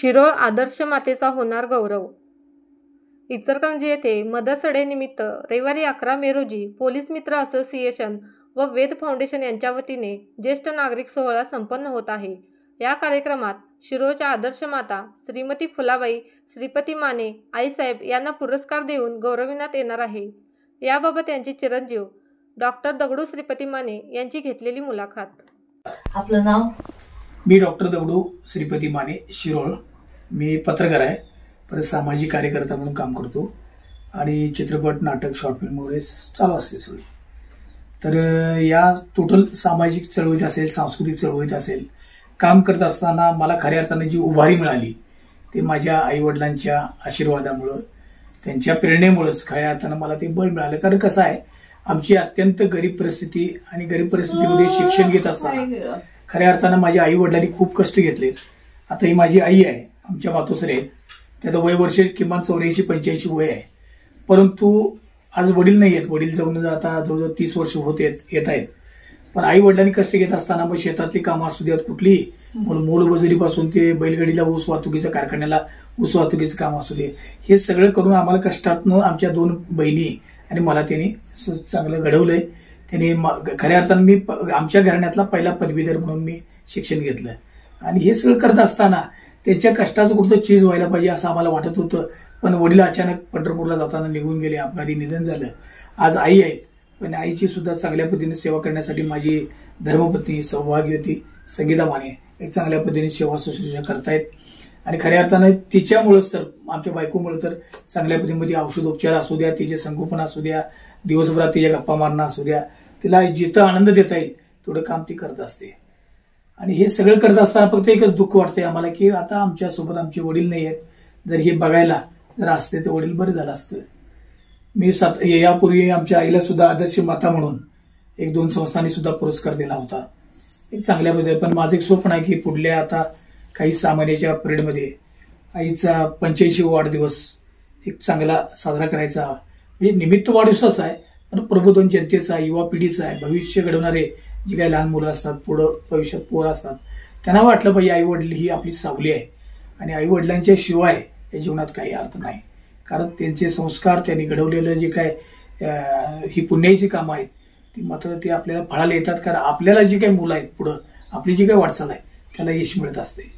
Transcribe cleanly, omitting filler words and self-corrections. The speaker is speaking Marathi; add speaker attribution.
Speaker 1: शिरोळ आदर्श मातेचा होणार गौरव. इचलकरंजी येथे मदर निमित्त रविवारी 11 मे रोजी पोलीस मित्र असोसिएशन व वेद फाउंडेशन यांच्या वतीने ज्येष्ठ नागरिक सोहळा संपन्न होत आहे. या कार्यक्रमात शिरोळच्या आदर्श माता श्रीमती फुलाबाई श्रीपती माने आईसाहेब यांना पुरस्कार देऊन गौरविण्यात येणार आहे. याबाबत यांचे चिरंजीव डॉक्टर दगडू श्रीपती माने यांची घेतलेली मुलाखत.
Speaker 2: आपलं नाव?
Speaker 3: मी डॉक्टर दगडू श्रीपती माने, शिरोळ. मी पत्रकार आहे, परत सामाजिक कार्यकर्ता म्हणून काम करतो आणि चित्रपट, नाटक, शॉर्ट फिल्म वगैरे चालू असते सगळी. तर या टोटल सामाजिक चळवळीत असेल, सांस्कृतिक चळवळीत असेल, काम करत असताना मला खऱ्या अर्थाने जी उभारी मिळाली ते माझ्या आईवडिलांच्या आशीर्वादामुळं, त्यांच्या प्रेरणेमुळेच खऱ्या अर्थानं मला ते बळ मिळालं. कारण कसं आहे, आमची अत्यंत गरीब परिस्थिती आणि गरीब परिस्थितीमध्ये शिक्षण घेत असताना खऱ्या अर्थानं माझ्या आई वडिलांनी खूप कष्ट घेतले. आता ही माझी आई आहे, आमच्या मातोश्री आहेत, त्याचं वय वर्ष किमान 84-85 वय आहे. परंतु आज वडील नाही आहेत, वडील जाऊन आता जवळजवळ 30 वर्ष होत येत आहेत. पण आई वडिलांनी कष्ट घेत असताना मग शेतातली कामं असू द्यात कुठली, मोलमजुरीपासून ते बैलगाडीला ऊस वाहतुकीच्या कारखान्याला ऊस वाहतुकीचं काम असू दे, हे सगळं करून आम्हाला कष्टातनं आमच्या 2 बहिणी आणि मला त्यांनी चांगलं घडवलंय. त्यांनी खऱ्या अर्थानं मी आमच्या घराण्यातला पहिला पदवीधर म्हणून मी शिक्षण घेतलं आणि हे सगळं करत असताना त्यांच्या कष्टाचं कुठं चीज व्हायला पाहिजे असं आम्हाला वाटत होतं. पण वडील अचानक पंढरपूरला जाताना निघून गेले, अपघाती निधन झालं. आज आई आहे, पण आईची सुद्धा चांगल्या पद्धतीने सेवा करण्यासाठी माझी धर्मपत्नी सौभाग्यवती संगीता माने एक चांगल्या पद्धतीने सेवा शुश्रूषा करतायत. आणि खऱ्या अर्थानं तिच्यामुळेच तर, आमच्या बायकोमुळे तर चांगल्या पद्धतीमध्ये औषधोपचार असू द्या, तिचे संगोपन असू द्या, दिवसभरात तिच्या गप्पा मारणं असू द्या, तिला जिथं आनंद देता येईल तेवढं काम ती करत असते. आणि हे सगळं करत असताना फक्त एकच दुःख वाटतंय आम्हाला की आता आमच्या सोबत आमचे वडील नाही आहेत. जर हे बघायला जर असते तर वडील बरं झालं असतं. मी यापूर्वी आमच्या आईला सुद्धा आदर्श माता म्हणून 1-2 संस्थांनी सुद्धा पुरस्कार दिला होता, एक चांगल्या पद्धतीने. पण माझं एक स्वप्न आहे की पुढल्या आता काही सामान्याच्या पिरियडमध्ये आईचा 85वा वाढदिवस एक चांगला साजरा करायचा. म्हणजे निमित्त वाढदिवसाचा आहे, पण प्रबोधन जनतेचा, युवा पिढीचा आहे. भविष्य घडवणारे जी काही लहान मुलं असतात, पुढं भविष्यात पोरं असतात, त्यांना वाटलं पाहिजे आई वडील ही आपली सावली आहे आणि आई वडिलांच्या शिवाय या जीवनात काही अर्थ नाही. कारण त्यांचे संस्कार, त्यांनी घडवलेलं जे काय ही पुण्याची कामं आहेत ती मात्र ते आपल्याला फळाला येतात. कारण आपल्याला जी काही मुलं आहेत पुढं, आपली जी काही वाटचाल आहे त्याला यश मिळत असते.